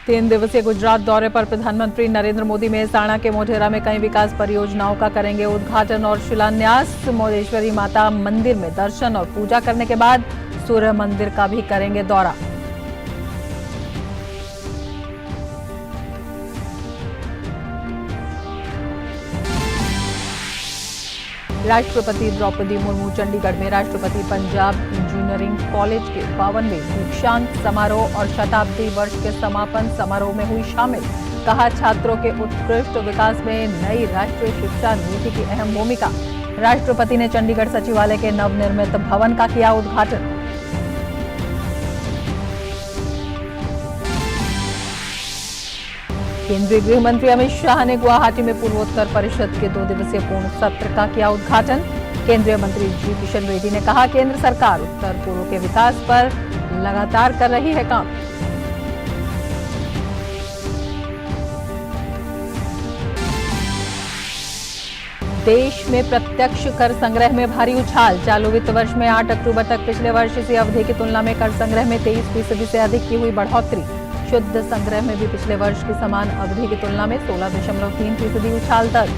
तीन दिवसीय गुजरात दौरे पर प्रधानमंत्री नरेंद्र मोदी मेहसाणा के मोढेरा में कई विकास परियोजनाओं का करेंगे उद्घाटन और शिलान्यास। मोडेश्वरी माता मंदिर में दर्शन और पूजा करने के बाद सूर्य मंदिर का भी करेंगे दौरा। राष्ट्रपति द्रौपदी मुर्मू चंडीगढ़ में राष्ट्रपति पंजाब इंजीनियरिंग कॉलेज के 52वें दीक्षांत समारोह और शताब्दी वर्ष के समापन समारोह में हुई शामिल। कहा, छात्रों के उत्कृष्ट विकास में नई राष्ट्रीय शिक्षा नीति की अहम भूमिका। राष्ट्रपति ने चंडीगढ़ सचिवालय के नवनिर्मित भवन का किया उद्घाटन। केंद्रीय गृह मंत्री अमित शाह ने गुवाहाटी में पूर्वोत्तर परिषद के 2 दिवसीय पूर्ण सत्र का किया उद्घाटन। केंद्रीय मंत्री जी किशन रेड्डी ने कहा, केंद्र सरकार उत्तर पूर्व के विकास पर लगातार कर रही है काम। देश में प्रत्यक्ष कर संग्रह में भारी उछाल। चालू वित्त वर्ष में 8 अक्टूबर तक पिछले वर्ष इसी अवधि की तुलना में कर संग्रह में 23% से अधिक की हुई बढ़ोतरी। शुद्ध संग्रह में भी पिछले वर्ष की समान अवधि की तुलना में 16.3% उछाल दर्ज।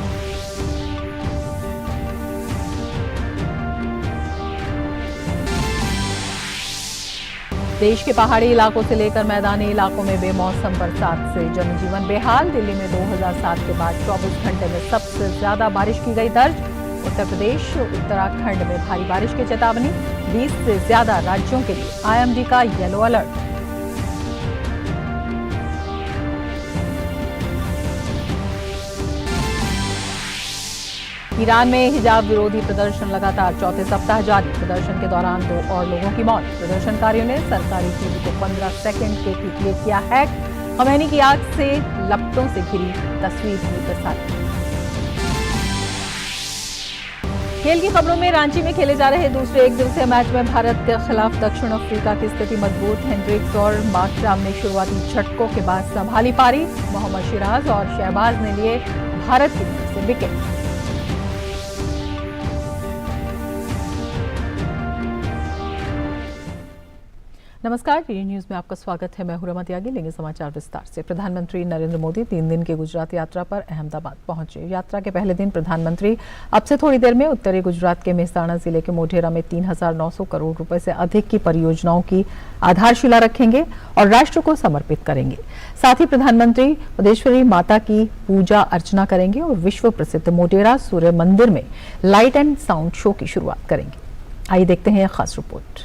देश के पहाड़ी इलाकों से लेकर मैदानी इलाकों में बेमौसम बरसात से जनजीवन बेहाल। दिल्ली में 2007 के बाद 24 घंटे में सबसे ज्यादा बारिश की गई दर्ज। उत्तर प्रदेश उत्तराखंड में भारी बारिश की चेतावनी। 20 से ज्यादा राज्यों के लिए आईएमडी का येलो अलर्ट। ईरान में हिजाब विरोधी प्रदर्शन लगातार चौथे सप्ताह जारी। प्रदर्शन के दौरान 2 और लोगों की मौत। प्रदर्शनकारियों ने सरकारी टीवी को 15 सेकंड के लिए किया हैक। खमैनी की आग से लपटों से घिरी तस्वीर की प्रसारित। खेल की खबरों में रांची में खेले जा रहे दूसरे एक दिवसीय मैच में भारत के खिलाफ दक्षिण अफ्रीका की स्थिति मजबूत। हेनरिक्स और मार्कराम ने शुरुआती झटकों के बाद संभाली पारी। मोहम्मद सिराज और शहबाज ने लिए भारत की तरफ से विकेट। नमस्कार, टीवी न्यूज में आपका स्वागत है। मैं हूं रमा त्यागी। लेंगे समाचार विस्तार से। प्रधानमंत्री नरेंद्र मोदी 3 दिन के गुजरात यात्रा पर अहमदाबाद पहुंचे। यात्रा के पहले दिन प्रधानमंत्री अब से थोड़ी देर में उत्तरी गुजरात के मेहसाणा जिले के मोढेरा में 3,900 करोड़ रुपए से अधिक की परियोजनाओं की आधारशिला रखेंगे और राष्ट्र को समर्पित करेंगे। साथ ही प्रधानमंत्री मोडेश्वरी माता की पूजा अर्चना करेंगे और विश्व प्रसिद्ध मोढेरा सूर्य मंदिर में लाइट एंड साउंड शो की शुरुआत करेंगे। आइए देखते हैं यह खास रिपोर्ट।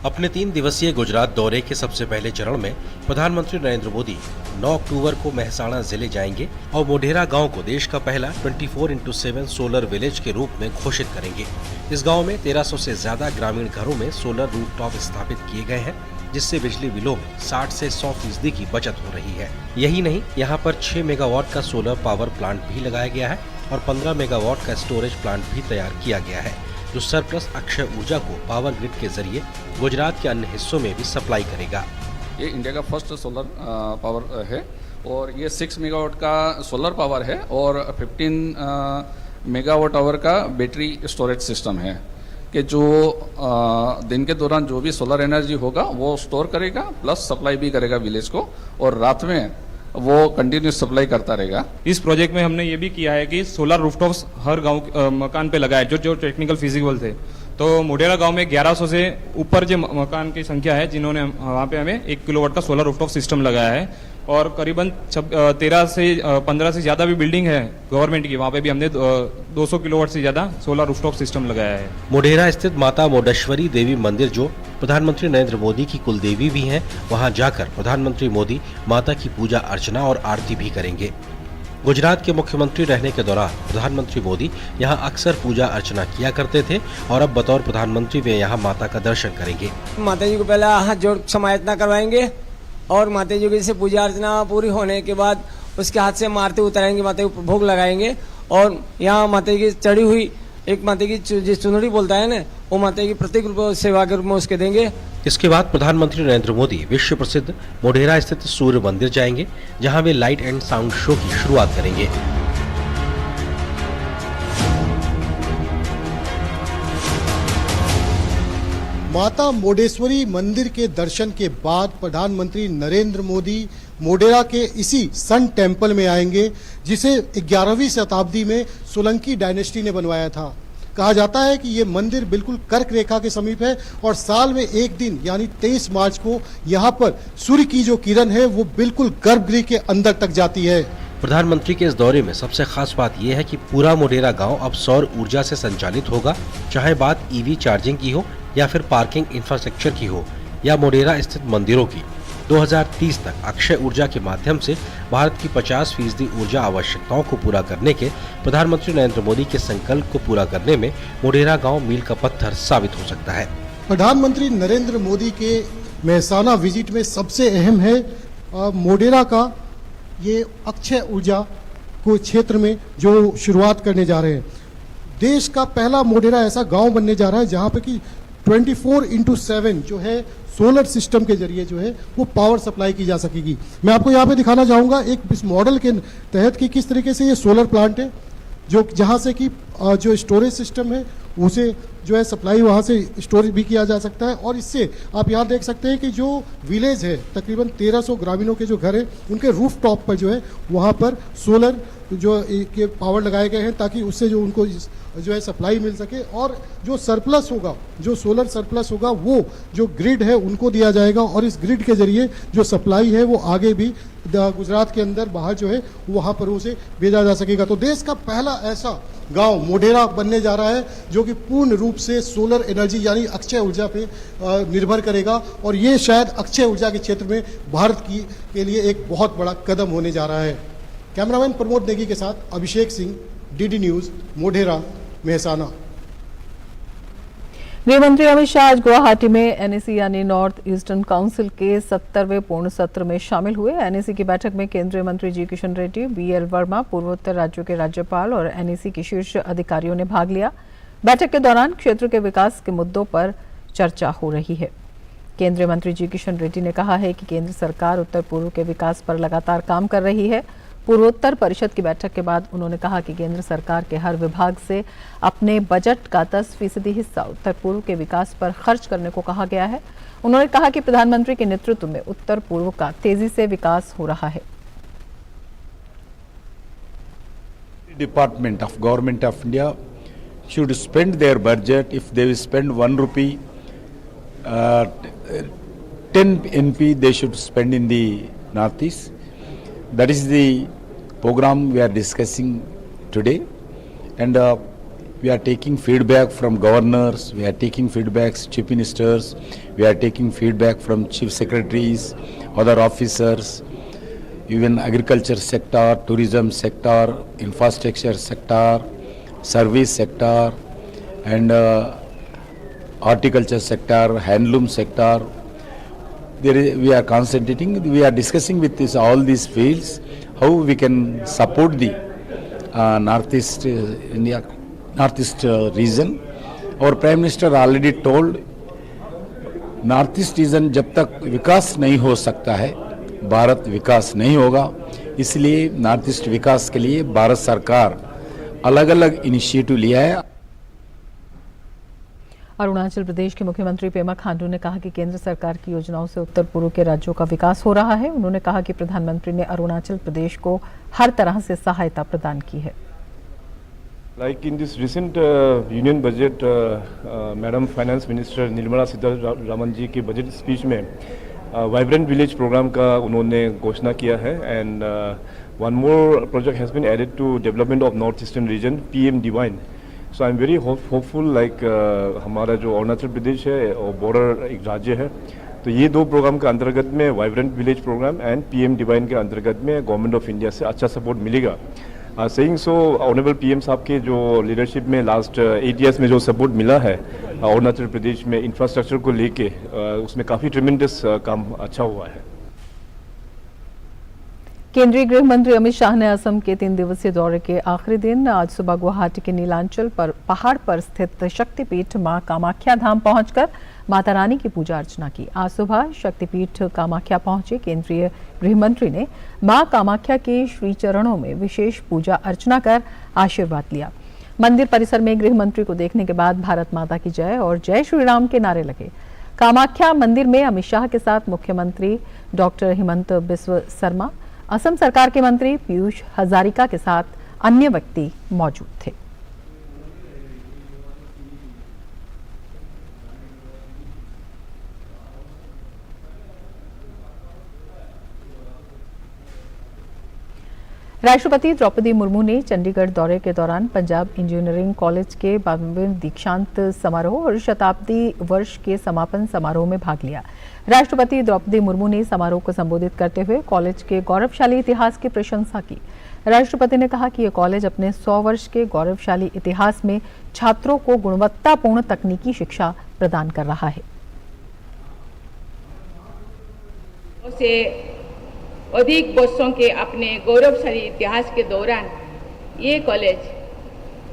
अपने 3 दिवसीय गुजरात दौरे के सबसे पहले चरण में प्रधानमंत्री नरेंद्र मोदी 9 अक्टूबर को मेहसाणा जिले जाएंगे और मोढेरा गांव को देश का पहला 24x7 सोलर विलेज के रूप में घोषित करेंगे। इस गांव में 1300 से ज्यादा ग्रामीण घरों में सोलर रूफटॉप स्थापित किए गए हैं, जिससे बिजली बिलों में 60 से 100% की बचत हो रही है। यही नहीं, यहाँ पर 6 मेगावाट का सोलर पावर प्लांट भी लगाया गया है और 15 मेगावाट का स्टोरेज प्लांट भी तैयार किया गया है, जो सरप्लस अक्षय ऊर्जा को पावर ग्रिड के जरिए गुजरात के अन्य हिस्सों में भी सप्लाई करेगा। ये इंडिया का फर्स्ट सोलर पावर है और ये 6 मेगावाट का सोलर पावर है और 15 मेगावाट आवर का बैटरी स्टोरेज सिस्टम है कि जो दिन के दौरान जो भी सोलर एनर्जी होगा वो स्टोर करेगा, प्लस सप्लाई भी करेगा विलेज को, और रात में वो कंटिन्यूस सप्लाई करता रहेगा। इस प्रोजेक्ट में हमने ये भी किया है कि सोलर रूफटॉप्स हर गांव मकान पे लगाए जो टेक्निकल फिजिबल थे। तो मोढेरा गांव में 1100 से ऊपर जो मकान की संख्या है जिन्होंने वहाँ पे हमें 1 किलोवाट का सोलर रूफटॉप सिस्टम लगाया है, और करीबन 13 से 15 से ज्यादा भी बिल्डिंग है गवर्नमेंट की, वहाँ पे भी हमने 200 किलोवाट से ज्यादा सोलर रूफटॉप सिस्टम लगाया है। मोढेरा स्थित माता मोडेश्वरी देवी मंदिर, जो प्रधानमंत्री नरेंद्र मोदी की कुल देवी भी हैं, वहां जाकर प्रधानमंत्री मोदी माता की पूजा अर्चना और आरती भी करेंगे। गुजरात के मुख्यमंत्री रहने के दौरान प्रधानमंत्री मोदी यहां अक्सर पूजा अर्चना किया करते थे और अब बतौर प्रधानमंत्री वे यहां माता का दर्शन करेंगे। माता जी को पहले हाथ जोड़ समायतना करवाएंगे और माता जी की पूजा अर्चना पूरी होने के बाद उसके हाथ से मारते उतारेंगे, माता जी को भोग लगाएंगे और यहाँ माता जी की चढ़ी हुई एक माता की जो चुनरी बोलता है ना, वो माता की प्रत्येक रूप सेवा के रूप में उसके देंगे। इसके बाद प्रधानमंत्री नरेंद्र मोदी विश्व प्रसिद्ध मोढेरा स्थित सूर्य मंदिर जाएंगे, जहां वे लाइट एंड साउंड शो की शुरुआत करेंगे। माता मोडेश्वरी मंदिर के दर्शन के बाद प्रधानमंत्री नरेंद्र मोदी मोढेरा के इसी सन टेम्पल में आएंगे, जिसे 11वीं शताब्दी में सोलंकी डायनेस्टी ने बनवाया था। कहा जाता है कि ये मंदिर बिल्कुल कर्क रेखा के समीप है और साल में एक दिन यानी 23 मार्च को यहाँ पर सूर्य की जो किरण है वो बिल्कुल गर्भगृह के अंदर तक जाती है। प्रधानमंत्री के इस दौरे में सबसे खास बात यह है कि पूरा मोढेरा गांव अब सौर ऊर्जा से संचालित होगा, चाहे बात ईवी चार्जिंग की हो या फिर पार्किंग इंफ्रास्ट्रक्चर की हो या मोढेरा स्थित मंदिरों की। 2030 तक अक्षय ऊर्जा के माध्यम से भारत की 50% ऊर्जा आवश्यकताओं को पूरा करने के प्रधानमंत्री नरेंद्र मोदी के संकल्प को पूरा करने में मोढेरा गांव मील का पत्थर साबित हो सकता है। प्रधानमंत्री नरेंद्र मोदी के मेहसाना विजिट में सबसे अहम है मोढेरा का ये अक्षय ऊर्जा को क्षेत्र में जो शुरुआत करने जा रहे हैं। देश का पहला मोढेरा ऐसा गांव बनने जा रहा है जहां पे कि 24/7 जो है सोलर सिस्टम के जरिए जो है वो पावर सप्लाई की जा सकेगी। मैं आपको यहाँ पे दिखाना चाहूँगा एक इस मॉडल के तहत कि किस तरीके से ये सोलर प्लांट है, जो जहाँ से कि जो स्टोरेज सिस्टम है उसे जो है सप्लाई वहाँ से स्टोरेज भी किया जा सकता है। और इससे आप यहाँ देख सकते हैं कि जो विलेज है तकरीबन 1300 ग्रामीणों के जो घर है उनके रूफ टॉप पर जो है वहाँ पर सोलर जो के पावर लगाए गए हैं, ताकि उससे जो उनको जो है सप्लाई मिल सके। और जो सरप्लस होगा, जो सोलर सरप्लस होगा वो जो ग्रिड है उनको दिया जाएगा और इस ग्रिड के जरिए जो सप्लाई है वो आगे भी गुजरात के अंदर बाहर जो है वहाँ पर उसे भेजा जा सकेगा। तो देश का पहला ऐसा गांव मोढेरा बनने जा रहा है जो कि पूर्ण रूप से सोलर एनर्जी यानी अक्षय ऊर्जा पे निर्भर करेगा और ये शायद अक्षय ऊर्जा के क्षेत्र में भारत के लिए एक बहुत बड़ा कदम होने जा रहा है। कैमरामैन प्रमोद नेगी के साथ अभिषेक सिंह, डीडी न्यूज, मोढेरा, मेहसाना। गृह मंत्री अमित शाह आज गुवाहाटी में एनईसी यानी नॉर्थ ईस्टर्न काउंसिल के 70वें पूर्ण सत्र में शामिल हुए। एनईसी की बैठक में केंद्रीय मंत्री जी किशन रेड्डी, बीएल वर्मा, पूर्वोत्तर राज्यों के राज्यपाल और एनईसी के शीर्ष अधिकारियों ने भाग लिया। बैठक के दौरान क्षेत्र के विकास के मुद्दों पर चर्चा हो रही है। केंद्रीय मंत्री जी किशन रेड्डी ने कहा है कि केंद्र सरकार उत्तर पूर्व के विकास पर लगातार काम कर रही है। पूर्वोत्तर परिषद की बैठक के बाद उन्होंने कहा कि केंद्र सरकार के हर विभाग से अपने बजट का 10% हिस्सा उत्तर पूर्व के विकास पर खर्च करने को कहा गया है। उन्होंने कहा कि प्रधानमंत्री के नेतृत्व में उत्तर पूर्व का तेजी से विकास हो रहा है। Department of Government of India should spend their budget. If they will spend 1 rupee, 10 NP they should spend in the Northeast. That is the program we are discussing today, and we are taking feedback from governors, we are taking feedbacks chief ministers, we are taking feedback from chief secretaries, other officers, even agriculture sector, tourism sector, infrastructure sector, service sector, and horticulture sector, handloom sector. We are concentrating, we are discussing with all these fields how we can support the Northeast India, Northeast region. Our Prime Minister already told, Northeast region जब तक विकास नहीं हो सकता है, भारत विकास नहीं होगा। इसलिए north east विकास के लिए भारत सरकार अलग अलग इनिशिएटिव लिया है। अरुणाचल प्रदेश के मुख्यमंत्री पेमा खांडू ने कहा कि केंद्र सरकार की योजनाओं से उत्तर पूर्व के राज्यों का विकास हो रहा है। उन्होंने कहा कि प्रधानमंत्री ने अरुणाचल प्रदेश को हर तरह से सहायता प्रदान की है। Like in this recent union budget, Madam Finance Minister Nirmala Sitharaman ji की बजट स्पीच में वाइब्रेंट विलेज प्रोग्राम का उन्होंने घोषणा किया है। And one more project has been added to development of north eastern region, PM divine. So I am very hopeful like हमारा जो अरुणाचल प्रदेश है और बॉर्डर एक राज्य है, तो ये दो प्रोग्राम के अंतर्गत में vibrant village program and PM divine के अंतर्गत में गवर्नमेंट ऑफ इंडिया से अच्छा सपोर्ट मिलेगा। सेइंग सो ऑनरेबल PM साहब के जो लीडरशिप में लास्ट 8 ईयर्स में जो सपोर्ट मिला है अरुणाचल प्रदेश में इंफ्रास्ट्रक्चर को लेके, उसमें काफ़ी ट्रिमेंडस काम अच्छा हुआ है। केंद्रीय गृह मंत्री अमित शाह ने असम के 3 दिवसीय दौरे के आखिरी दिन आज सुबह गुवाहाटी के नीलांचल पर पहाड़ पर स्थित शक्तिपीठ मां कामाख्या धाम पहुंचकर माता रानी की पूजा अर्चना की। आज सुबह शक्तिपीठ कामाख्या पहुंचे केंद्रीय गृह मंत्री ने मां कामाख्या के श्री चरणों में विशेष पूजा अर्चना कर आशीर्वाद लिया। मंदिर परिसर में गृह मंत्री को देखने के बाद भारत माता की जय और जय श्री राम के नारे लगे। कामाख्या मंदिर में अमित शाह के साथ मुख्यमंत्री डॉक्टर हिमंत बिस्व शर्मा, असम सरकार के मंत्री पीयूष हजारिका के साथ अन्य व्यक्ति मौजूद थे। राष्ट्रपति द्रौपदी मुर्मू ने चंडीगढ़ दौरे के दौरान पंजाब इंजीनियरिंग कॉलेज के 52वें दीक्षांत समारोह और शताब्दी वर्ष के समापन समारोह में भाग लिया। राष्ट्रपति द्रौपदी मुर्मू ने समारोह को संबोधित करते हुए कॉलेज के गौरवशाली इतिहास की प्रशंसा की। राष्ट्रपति ने कहा कि यह कॉलेज अपने 100 वर्ष के गौरवशाली इतिहास में छात्रों को गुणवत्तापूर्ण तकनीकी शिक्षा प्रदान कर रहा है। अधिक वर्षों के अपने गौरवशाली इतिहास के दौरान ये कॉलेज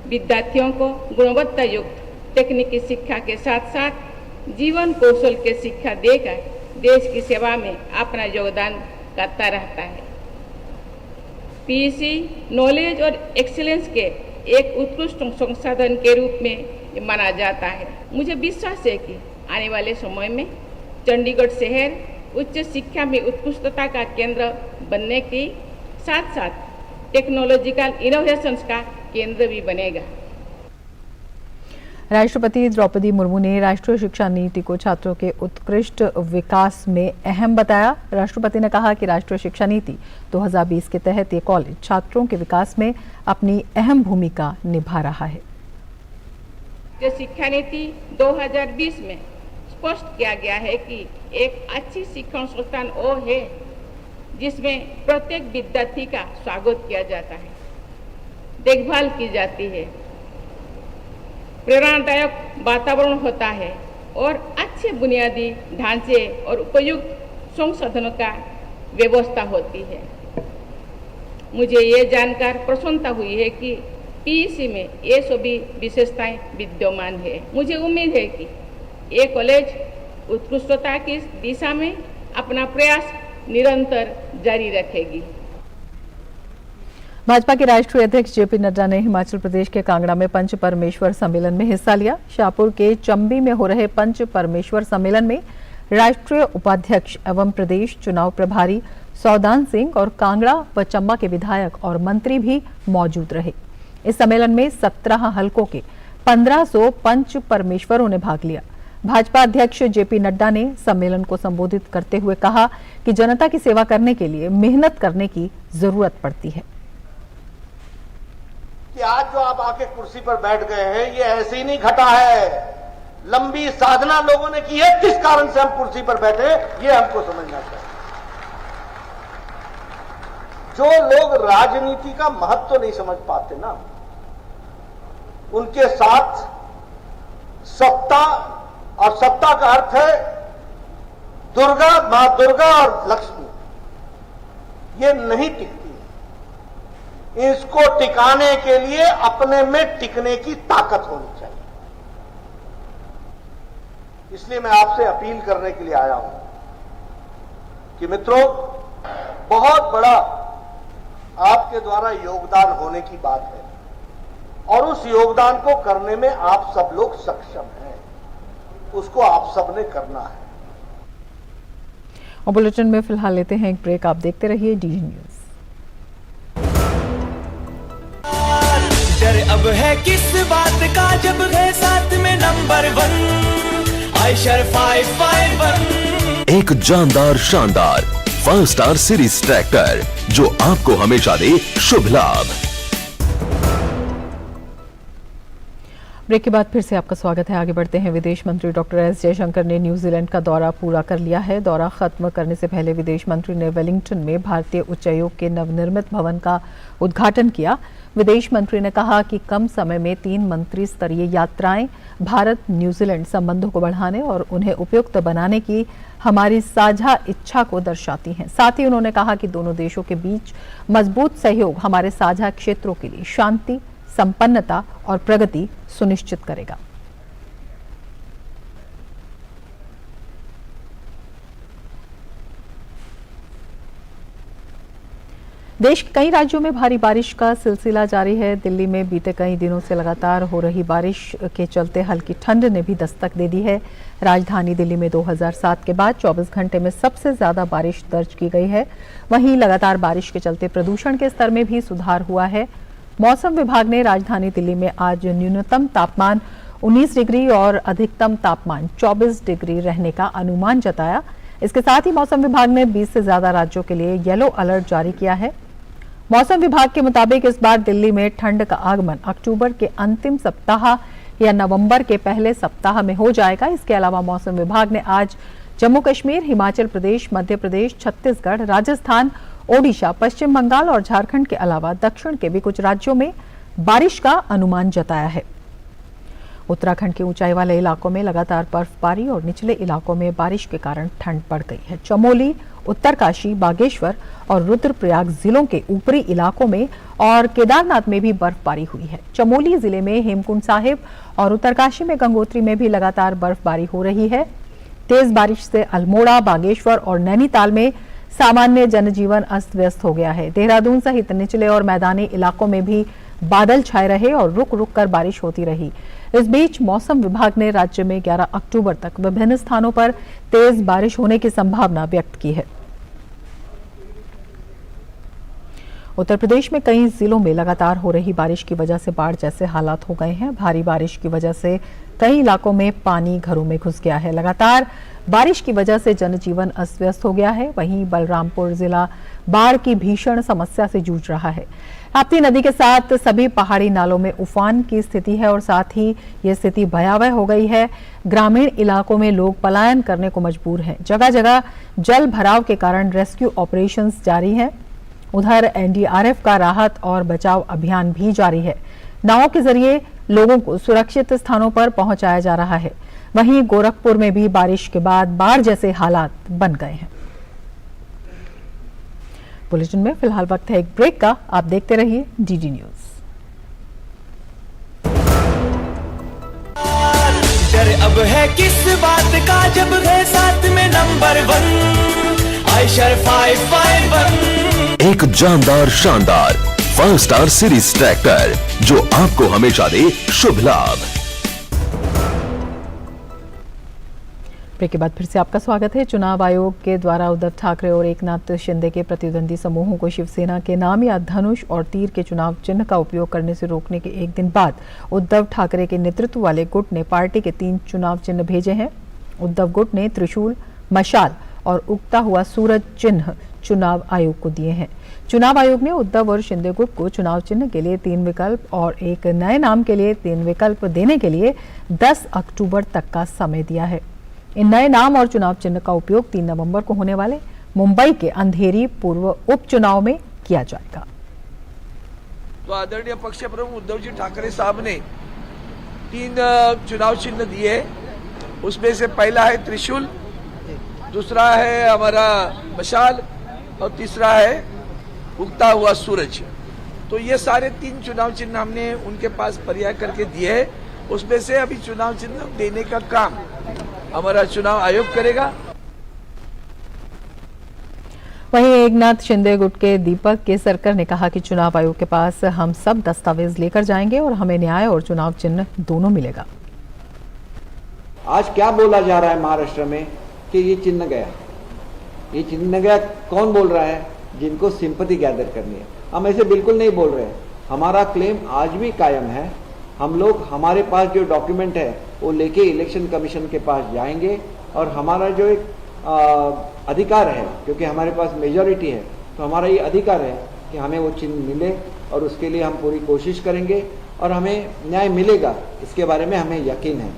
विद्यार्थियों को गुणवत्ता युक्त तकनीकी शिक्षा के साथ साथ जीवन कौशल के शिक्षा देकर देश की सेवा में अपना योगदान करता रहता है। पीईसी नॉलेज और एक्सीलेंस के एक उत्कृष्ट संसाधन के रूप में माना जाता है। मुझे विश्वास है कि आने वाले समय में चंडीगढ़ शहर उच्च शिक्षा में उत्कृष्टता का केंद्र बनने के साथ साथ टेक्नोलॉजिकल इनोवेशंस का केंद्र भी बनेगा। राष्ट्रपति द्रौपदी मुर्मू ने राष्ट्रीय शिक्षा नीति को छात्रों के उत्कृष्ट विकास में अहम बताया। राष्ट्रपति ने कहा कि राष्ट्रीय शिक्षा नीति 2020 के तहत ये कॉलेज छात्रों के विकास में अपनी अहम भूमिका निभा रहा है। शिक्षा नीति 2020 में स्पष्ट किया गया है कि एक अच्छी शिक्षण संस्थान वो है जिसमें प्रत्येक विद्यार्थी का स्वागत किया जाता है, देखभाल की जाती है, प्रेरणादायक वातावरण होता है और अच्छे बुनियादी ढांचे और उपयुक्त संसाधनों का व्यवस्था होती है। मुझे ये जानकर प्रसन्नता हुई है कि पीईसी में ये सभी विशेषताएं विद्यमान है। मुझे उम्मीद है कि ये कॉलेज उत्कृष्टता की दिशा में अपना प्रयास निरंतर जारी रखेगी। भाजपा के राष्ट्रीय अध्यक्ष जेपी नड्डा ने हिमाचल प्रदेश के कांगड़ा में पंच परमेश्वर सम्मेलन में हिस्सा लिया। शाहपुर के चंबी में हो रहे पंच परमेश्वर सम्मेलन में राष्ट्रीय उपाध्यक्ष एवं प्रदेश चुनाव प्रभारी सौदान सिंह और कांगड़ा व चंबा के विधायक और मंत्री भी मौजूद रहे। इस सम्मेलन में 17 हलकों के 1500 पंच परमेश्वरों ने भाग लिया। भाजपा अध्यक्ष जेपी नड्डा ने सम्मेलन को संबोधित करते हुए कहा कि जनता की सेवा करने के लिए मेहनत करने की जरूरत पड़ती है। कि आज जो आप आके कुर्सी पर बैठ गए हैं ये ऐसे ही नहीं घटा है, लंबी साधना लोगों ने की है। किस कारण से हम कुर्सी पर बैठे ये हमको समझना चाहिए। जो लोग राजनीति का महत्व नहीं समझ पाते ना, उनके साथ सत्ता, और सत्ता का अर्थ है दुर्गा, मां दुर्गा और लक्ष्मी, ये नहीं टिकती। इसको टिकाने के लिए अपने में टिकने की ताकत होनी चाहिए। इसलिए मैं आपसे अपील करने के लिए आया हूं कि मित्रों, बहुत बड़ा आपके द्वारा योगदान होने की बात है और उस योगदान को करने में आप सब लोग सक्षम हैं। उसको आप सबने करना है। और बुलेटिन में फिलहाल लेते हैं एक ब्रेक। आप देखते रहिए डीडी न्यूज। डर अब है किस बात का जब है साथ में नंबर 1 आयशर 551। एक जानदार शानदार 5 स्टार सीरीज ट्रैक्टर जो आपको हमेशा दे शुभ लाभ। ब्रेक के बाद फिर से आपका स्वागत है। आगे बढ़ते हैं। विदेश मंत्री डॉक्टर एस जयशंकर ने न्यूजीलैंड का दौरा पूरा कर लिया है। दौरा खत्म करने से पहले विदेश मंत्री ने वेलिंगटन में भारतीय उच्चायोग के नवनिर्मित भवन का उद्घाटन किया। विदेश मंत्री ने कहा कि कम समय में 3 मंत्री स्तरीय यात्राएं भारत न्यूजीलैंड संबंधों को बढ़ाने और उन्हें उपयुक्त बनाने की हमारी साझा इच्छा को दर्शाती हैं। साथ ही उन्होंने कहा कि दोनों देशों के बीच मजबूत सहयोग हमारे साझा क्षेत्रों के लिए शांति, संपन्नता और प्रगति सुनिश्चित करेगा। देश के कई राज्यों में भारी बारिश का सिलसिला जारी है। दिल्ली में बीते कई दिनों से लगातार हो रही बारिश के चलते हल्की ठंड ने भी दस्तक दे दी है। राजधानी दिल्ली में 2007 के बाद 24 घंटे में सबसे ज्यादा बारिश दर्ज की गई है। वहीं लगातार बारिश के चलते प्रदूषण के स्तर में भी सुधार हुआ है। मौसम विभाग ने राजधानी दिल्ली में आज न्यूनतम तापमान 19 डिग्री और अधिकतम तापमान 24 डिग्री रहने का अनुमान जताया। इसके साथ ही मौसम विभाग ने 20 से ज्यादा राज्यों के लिए येलो अलर्ट जारी किया है। मौसम विभाग के मुताबिक इस बार दिल्ली में ठंड का आगमन अक्टूबर के अंतिम सप्ताह या नवंबर के पहले सप्ताह में हो जाएगा। इसके अलावा मौसम विभाग ने आज जम्मू कश्मीर, हिमाचल प्रदेश, मध्य प्रदेश, छत्तीसगढ़, राजस्थान, ओडिशा, पश्चिम बंगाल और झारखंड के अलावा दक्षिण के भी कुछ राज्यों में बारिश का अनुमान जताया है। उत्तराखंड के ऊंचाई वाले इलाकों में लगातार बर्फबारी और निचले इलाकों में बारिश के कारण ठंड बढ़ गई है। चमोली, उत्तरकाशी, बागेश्वर और रुद्रप्रयाग जिलों के ऊपरी इलाकों में और केदारनाथ में भी बर्फबारी हुई है। चमोली जिले में हेमकुंड साहिब और उत्तरकाशी में गंगोत्री में भी लगातार बर्फबारी हो रही है। तेज बारिश से अल्मोड़ा, बागेश्वर और नैनीताल में सामान्य जनजीवन अस्त व्यस्त हो गया है। देहरादून सहित निचले और मैदानी इलाकों में भी बादल छाए रहे और रुक रुक कर बारिश होती रही। इस बीच मौसम विभाग ने राज्य में 11 अक्टूबर तक विभिन्न स्थानों पर तेज बारिश होने की संभावना व्यक्त की है। उत्तर प्रदेश में कई जिलों में लगातार हो रही बारिश की वजह से बाढ़ जैसे हालात हो गए हैं। भारी बारिश की वजह से कई इलाकों में पानी घरों में घुस गया है। लगातार बारिश की वजह से जनजीवन अस्त व्यस्त हो गया है। वहीं बलरामपुर जिला बाढ़ की भीषण समस्या से जूझ रहा है। ताप्ती नदी के साथ सभी पहाड़ी नालों में उफान की स्थिति है और साथ ही ये स्थिति भयावह हो गई है। ग्रामीण इलाकों में लोग पलायन करने को मजबूर हैं। जगह जगह जल भराव के कारण रेस्क्यू ऑपरेशंस जारी हैं। उधर एनडीआरएफ का राहत और बचाव अभियान भी जारी है। नावों के जरिए लोगों को सुरक्षित स्थानों पर पहुंचाया जा रहा है। वहीं गोरखपुर में भी बारिश के बाद बाढ़ जैसे हालात बन गए हैं। बुलेटिन में फिलहाल वक्त है एक ब्रेक का। आप देखते रहिए डीडी न्यूज। डर अब है किस बात का जब है साथ में नंबर 1 आयशर 551। एक जानदार शानदार 5 स्टार सीरीज ट्रैक्टर जो आपको हमेशा दे शुभ लाभ। ब्रेक के बाद फिर से आपका स्वागत है। चुनाव आयोग के द्वारा उद्धव ठाकरे और एकनाथ शिंदे के प्रतिद्वंदी समूहों को शिवसेना के नाम या धनुष और तीर के चुनाव चिन्ह का उपयोग करने से रोकने के एक दिन बाद उद्धव ठाकरे के नेतृत्व वाले गुट ने पार्टी के 3 चुनाव चिन्ह भेजे हैं। उद्धव गुट ने त्रिशूल, मशाल और उगता हुआ सूरज चिन्ह चुनाव आयोग को दिए हैं। चुनाव आयोग ने उद्धव और शिंदे गुट को चुनाव चिन्ह के लिए 3 विकल्प और एक नए नाम के लिए 3 विकल्प देने के लिए 10 अक्टूबर तक का समय दिया है। इन नए नाम और चुनाव चिन्ह का उपयोग 3 नवंबर को होने वाले मुंबई के अंधेरी पूर्व उपचुनाव में किया जाएगा। तो आदरणीय पक्ष प्रमुख उद्धव जी ठाकरे साहब ने 3 चुनाव चिन्ह दिए। उसमें से पहला है त्रिशूल, दूसरा है हमारा मशाल और तीसरा है उगता हुआ सूरज। तो ये सारे 3 चुनाव चिन्ह हमने उनके पास पर्याय करके दिए है। उसमें से अभी चुनाव चिन्ह देने का काम हमारा चुनाव आयोग करेगा। वहीं एकनाथ शिंदे गुट के दीपक केसरकर ने कहा कि चुनाव आयोग के पास हम सब दस्तावेज लेकर जाएंगे और हमें न्याय और चुनाव चिन्ह दोनों मिलेगा। आज क्या बोला जा रहा है महाराष्ट्र में कि ये चिन्ह गया, ये चिन्ह गया। कौन बोल रहा है? जिनको सिंपैथी गैदर करनी है। हम ऐसे बिल्कुल नहीं बोल रहे हैं। हमारा क्लेम आज भी कायम है। हम लोग, हमारे पास जो डॉक्यूमेंट है वो लेके इलेक्शन कमीशन के पास जाएंगे और हमारा जो एक अधिकार है, क्योंकि हमारे पास मेजॉरिटी है, तो हमारा ये अधिकार है कि हमें वो चिन्ह मिले और उसके लिए हम पूरी कोशिश करेंगे और हमें न्याय मिलेगा, इसके बारे में हमें यकीन है।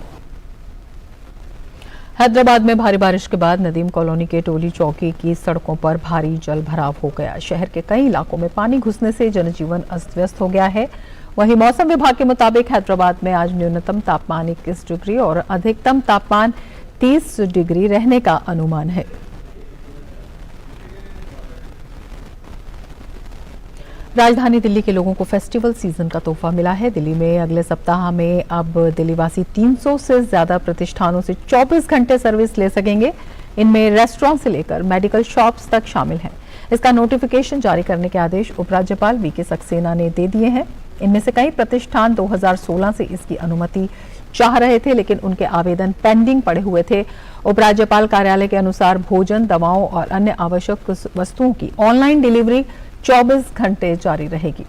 हैदराबाद में भारी बारिश के बाद नदीम कॉलोनी के टोली चौकी की सड़कों पर भारी जल भराव हो गया। शहर के कई इलाकों में पानी घुसने से जनजीवन अस्त व्यस्त हो गया है। वहीं मौसम विभाग के मुताबिक हैदराबाद में आज न्यूनतम तापमान 21 डिग्री और अधिकतम तापमान 30 डिग्री रहने का अनुमान है। राजधानी दिल्ली के लोगों को फेस्टिवल सीजन का तोहफा मिला है। दिल्ली में अगले सप्ताह में अब दिल्लीवासी 300 से ज्यादा प्रतिष्ठानों से 24 घंटे सर्विस ले सकेंगे। इनमें रेस्टोरेंट से लेकर मेडिकल शॉप्स तक शामिल हैं। इसका नोटिफिकेशन जारी करने के आदेश उपराज्यपाल वीके सक्सेना ने दे दिए हैं। इनमें से कई प्रतिष्ठान 2016 से इसकी अनुमति चाह रहे थे, लेकिन उनके आवेदन पेंडिंग पड़े हुए थे। उपराज्यपाल कार्यालय के अनुसार भोजन, दवाओं और अन्य आवश्यक वस्तुओं की ऑनलाइन डिलीवरी 24 घंटे जारी रहेगी।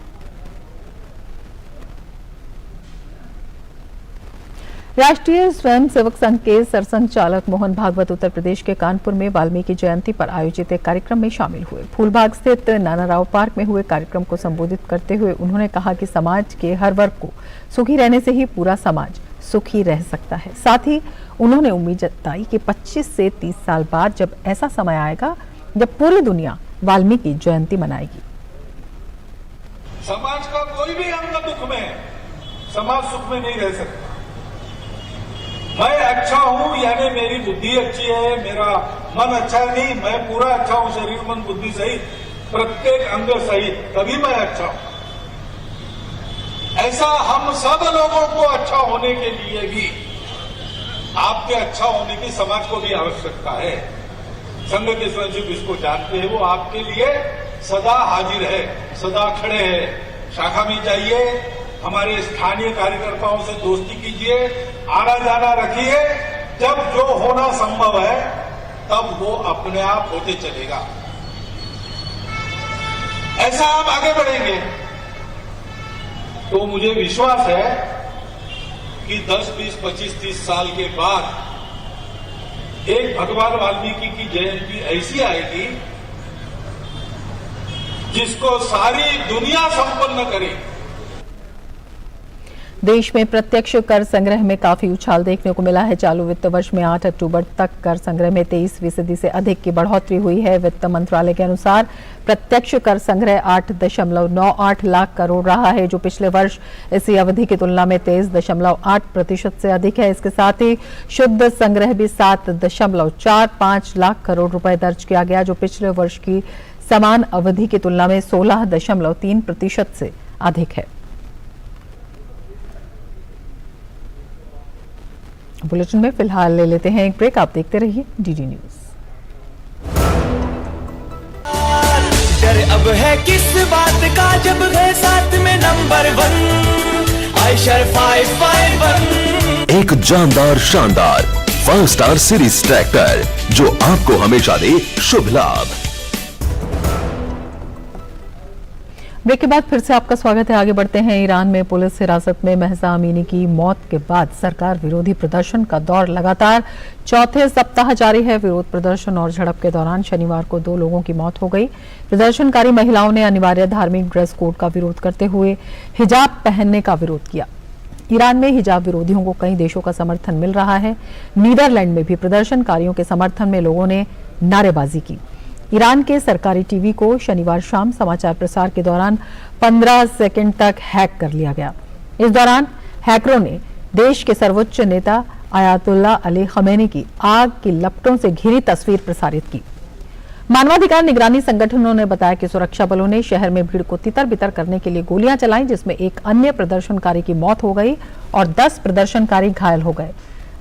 राष्ट्रीय स्वयंसेवक संघ के सरसंघचालक मोहन भागवत उत्तर प्रदेश के कानपुर में वाल्मीकि जयंती पर आयोजित एक कार्यक्रम में शामिल हुए। फूलबाग स्थित नानाराव पार्क में हुए कार्यक्रम को संबोधित करते हुए उन्होंने कहा कि समाज के हर वर्ग को सुखी रहने से ही पूरा समाज सुखी रह सकता है। साथ ही उन्होंने उम्मीद जताई कि 25 से 30 साल बाद जब ऐसा समय आएगा जब पूरी दुनिया वाल्मीकि जयंती मनाएगी। समाज का कोई भी अंग दुख में, समाज सुख में नहीं रह सकता। मैं अच्छा हूं यानी मेरी बुद्धि अच्छी है, मेरा मन अच्छा नहीं, मैं पूरा अच्छा हूं, शरीर मन बुद्धि सही, प्रत्येक अंग सही, तभी मैं अच्छा हूं। ऐसा हम सब लोगों को अच्छा होने के लिए भी आपके अच्छा होने की समाज को भी आवश्यकता है। संघ के सचिव इसको जानते हैं, वो आपके लिए सदा हाजिर है, सदा खड़े हैं। शाखा में जाइए, हमारे स्थानीय कार्यकर्ताओं से दोस्ती कीजिए, आना जाना रखिए। जब जो होना संभव है तब वो अपने आप होते चलेगा। ऐसा आप आगे बढ़ेंगे तो मुझे विश्वास है कि 10, 20, 25, 30 साल के बाद एक भगवान वाल्मीकि की जयंती ऐसी आएगी जिसको सारी दुनिया संपन्न करे। देश में प्रत्यक्ष कर संग्रह में काफी उछाल देखने को मिला है। चालू वित्त वर्ष में 8 अक्टूबर तक कर संग्रह में 23% से अधिक की बढ़ोतरी हुई है। वित्त मंत्रालय के अनुसार प्रत्यक्ष कर संग्रह 8.98 लाख करोड़ रहा है, जो पिछले वर्ष इसी अवधि की तुलना में 23.8% से अधिक है। इसके साथ ही शुद्ध संग्रह भी 7.45 लाख करोड़ रुपए दर्ज किया गया, जो पिछले वर्ष की समान अवधि की तुलना में 16.3% से अधिक है। बुलेटिन में फिलहाल ले लेते हैं एक ब्रेक। आप देखते रहिए डीडी न्यूज। डर अब है किस बात का जब है साथ में नंबर 1 आयशर 551। एक जानदार शानदार 5 स्टार सीरीज ट्रैक्टर जो आपको हमेशा दे शुभ लाभ। ब्रेक के बाद फिर से आपका स्वागत है। आगे बढ़ते हैं। ईरान में पुलिस हिरासत में महसा अमीनी की मौत के बाद सरकार विरोधी प्रदर्शन का दौर लगातार चौथे सप्ताह जारी है। विरोध प्रदर्शन और झड़प के दौरान शनिवार को 2 लोगों की मौत हो गई। प्रदर्शनकारी महिलाओं ने अनिवार्य धार्मिक ड्रेस कोड का विरोध करते हुए हिजाब पहनने का विरोध किया। ईरान में हिजाब विरोधियों को कई देशों का समर्थन मिल रहा है। नीदरलैंड में भी प्रदर्शनकारियों के समर्थन में लोगों ने नारेबाजी की। ईरान के सरकारी टीवी को शनिवार शाम समाचार प्रसार के दौरान 15 सेकंड तक हैक कर लिया गया। इस दौरान हैकरों ने देश के सर्वोच्च नेता आयतुल्लाह अली खमेनी की आग की लपटों से घिरी तस्वीर प्रसारित की। मानवाधिकार निगरानी संगठनों ने बताया कि सुरक्षा बलों ने शहर में भीड़ को तितर-बितर करने के लिए गोलियां चलाईं, जिसमें एक अन्य प्रदर्शनकारी की मौत हो गई और 10 प्रदर्शनकारी घायल हो गए।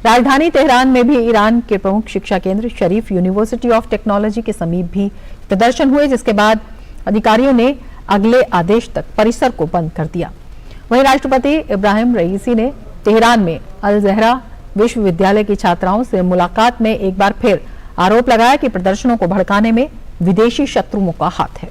राजधानी तेहरान में भी ईरान के प्रमुख शिक्षा केंद्र शरीफ यूनिवर्सिटी ऑफ टेक्नोलॉजी के समीप भी प्रदर्शन हुए, जिसके बाद अधिकारियों ने अगले आदेश तक परिसर को बंद कर दिया। वहीं राष्ट्रपति इब्राहिम रईसी ने तेहरान में अल ज़हरा विश्वविद्यालय की छात्राओं से मुलाकात में एक बार फिर आरोप लगाया कि प्रदर्शनों को भड़काने में विदेशी शत्रुओं का हाथ है।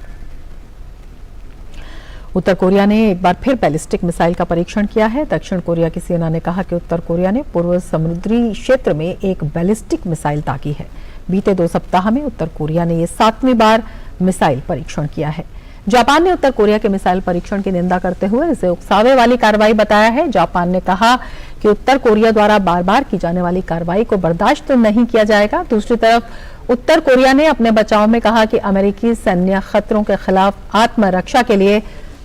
उत्तर कोरिया ने एक बार फिर बैलिस्टिक मिसाइल का परीक्षण किया है। दक्षिण कोरिया की सेना ने कहा कि उत्तर कोरिया ने पूर्व समुद्री क्षेत्र में एक बैलिस्टिक मिसाइल दागी है। बीते 2 सप्ताह में उत्तर कोरिया ने ये 7वीं बार मिसाइल परीक्षण किया है। जापान ने उत्तर कोरिया के मिसाइल परीक्षण की निंदा करते हुए इसे उकसावे वाली कार्रवाई बताया है। जापान ने कहा कि उत्तर कोरिया द्वारा बार बार की जाने वाली कार्रवाई को बर्दाश्त नहीं किया जाएगा। दूसरी तरफ उत्तर कोरिया ने अपने बचाव में कहा कि अमेरिकी सैन्य खतरों के खिलाफ आत्मरक्षा के लिए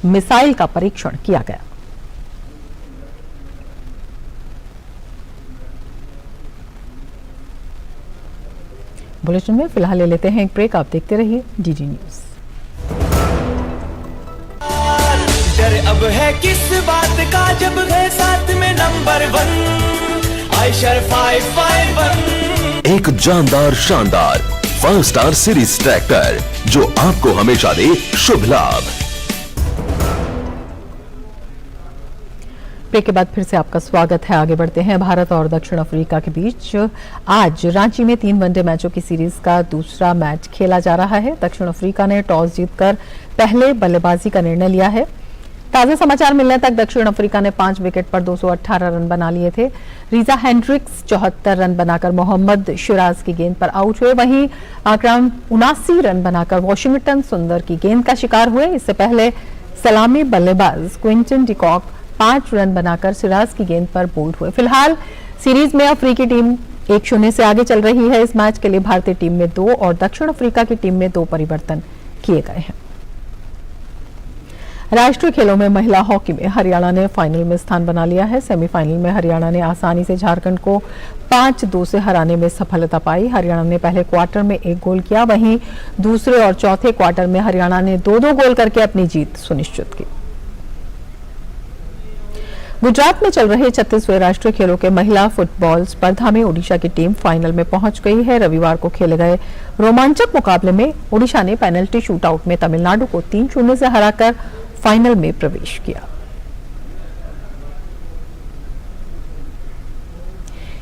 मिसाइल का परीक्षण किया गया। बुलेटिन में फिलहाल ले लेते हैं एक ब्रेक। आप देखते रहिए डीडी न्यूज। डर अब है किस बात का जब है साथ में नंबर 1 आयशर 551। एक जानदार शानदार 5 स्टार सीरीज ट्रैक्टर जो आपको हमेशा दे शुभ लाभ। ब्रेक के बाद फिर से आपका स्वागत है। आगे बढ़ते हैं। भारत और दक्षिण अफ्रीका के बीच आज रांची में 3 वनडे मैचों की सीरीज का दूसरा मैच खेला जा रहा है। दक्षिण अफ्रीका ने टॉस जीतकर पहले बल्लेबाजी का निर्णय लिया है। ताजा समाचार मिलने तक दक्षिण अफ्रीका ने 5 विकेट पर 218 रन बना लिए थे। रीजा हेंड्रिक्स 74 रन बनाकर मोहम्मद शिराज की गेंद पर आउट हुए। वहीं आक्रम 79 रन बनाकर वॉशिंगटन सुंदर की गेंद का शिकार हुए। इससे पहले सलामी बल्लेबाज क्विंटन डिकॉक 5 रन बनाकर सिराज की गेंद पर बोल्ड हुए। फिलहाल सीरीज में अफ्रीकी टीम 1-0 से आगे चल रही है। इस मैच के लिए भारतीय टीम में 2 और दक्षिण अफ्रीका की टीम में 2 परिवर्तन किए गए हैं। राष्ट्रीय खेलों में महिला हॉकी में हरियाणा ने फाइनल में स्थान बना लिया है। सेमीफाइनल में हरियाणा ने आसानी से झारखंड को 5-2 से हराने में सफलता पाई। हरियाणा ने पहले क्वार्टर में 1 गोल किया, वहीं दूसरे और चौथे क्वार्टर में हरियाणा ने 2-2 गोल करके अपनी जीत सुनिश्चित की। गुजरात में चल रहे 36वें राष्ट्रीय खेलों के महिला फुटबॉल स्पर्धा में ओडिशा की टीम फाइनल में पहुंच गई है। रविवार को खेले गए रोमांचक मुकाबले में ओडिशा ने पेनल्टी शूटआउट में तमिलनाडु को 3-0 से हराकर फाइनल में प्रवेश किया।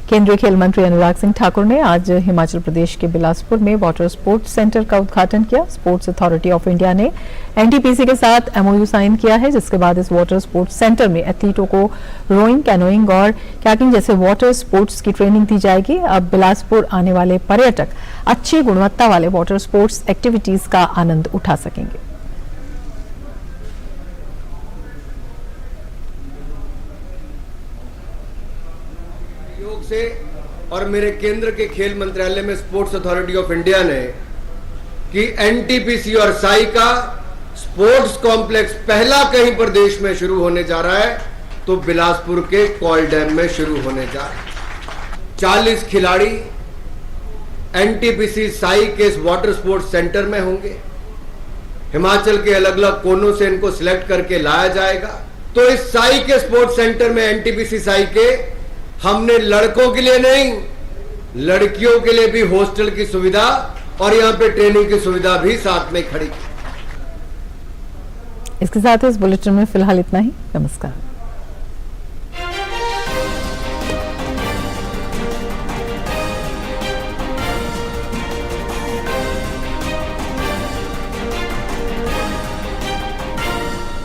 केंद्रीय खेल मंत्री अनुराग सिंह ठाकुर ने आज हिमाचल प्रदेश के बिलासपुर में वाटर स्पोर्ट्स सेंटर का उद्घाटन किया। स्पोर्ट्स अथॉरिटी ऑफ इंडिया ने एनटीपीसी के साथ एमओयू साइन किया है, जिसके बाद इस वाटर स्पोर्ट्स सेंटर में एथलीटों को रोइंग, कैनोइंग और कैकिंग जैसे वाटर स्पोर्ट्स की ट्रेनिंग दी जाएगी। अब बिलासपुर आने वाले पर्यटक अच्छी गुणवत्ता वाले वाटर स्पोर्ट्स एक्टिविटीज का आनंद उठा सकेंगे। से और मेरे केंद्र के खेल मंत्रालय में स्पोर्ट्स अथॉरिटी ऑफ इंडिया ने कि एनटीपीसी और साई का स्पोर्ट्स कॉम्प्लेक्स पहला कहीं पर देश में शुरू होने जा रहा है तो बिलासपुर के कॉल डैम में शुरू होने जा रहा है। 40 खिलाड़ी एनटीपीसी साई के इस वाटर स्पोर्ट्स सेंटर में होंगे। हिमाचल के अलग अलग कोनों से इनको सिलेक्ट करके लाया जाएगा। तो इस साई के स्पोर्ट्स सेंटर में एनटीपीसी साई के हमने लड़कों के लिए नहीं, लड़कियों के लिए भी हॉस्टल की सुविधा और यहां पे ट्रेनिंग की सुविधा भी साथ में खड़ी की। इसके साथ इस बुलेटिन में फिलहाल इतना ही। नमस्कार।